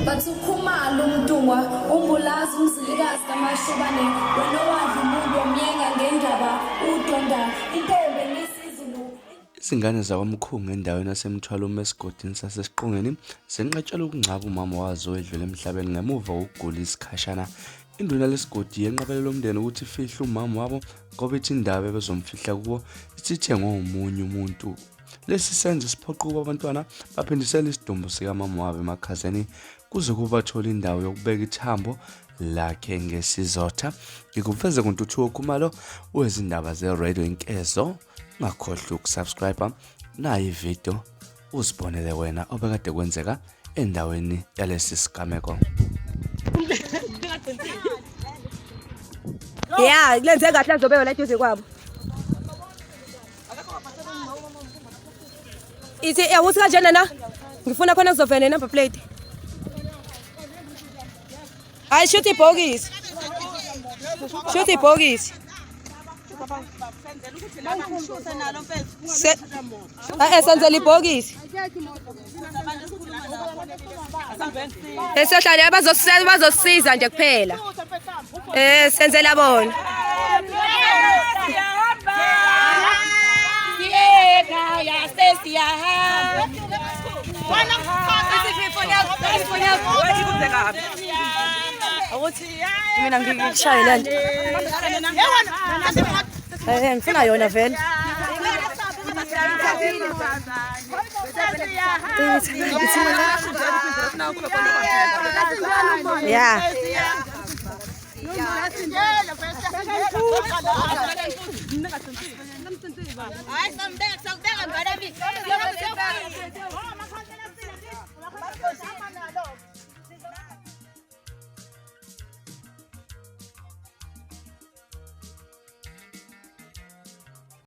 bathi ukhumalo umdungwa umbulazi umzilikazi kamashobane wena wadla umuntu omyenga ngendaba udonda intombi nesizulu. Izingane zakwaMkhungo endaweni yasemthwalo esigodini sasesiqongeni zenqatshelwe ukugcwaba umama wazo edlule emhlabeni ngemuva kokugula isikhashana. Induna lesigodi yenqabelela umndeni ukuthi ifihle umama wabo ngoba ithi indaba bezomfihla kuwo isithe ngomunye umuntu. Lesi senzo siphoqa ukuba abantwana baphindisele isidumbu sikamama wabo emakhazeni kuze kubathola indawo yokubeka ithambo lakhe ngesizotha. Ngikuveze kuNtuthuko Khumalo wezindaba ze-Radio Inkezo. Ungakhohlwa ukusubscribe nayi video uzibonele wena obekade kwenzeka endaweni yalesi sigameko. Yeah, lenze kahle azobeka la eduze kwabo. Ithi yawuthi kanjena na? Ngifuna khona kuzovena number plate. Hayi shoot ibhokisi. Shoot ibhokisi. Senzela ibhokisi. Esohlala bazosiza nje kuphela. Senzela bona. Mina ngikushayela nje. Ngifuna yona vele. Yeah.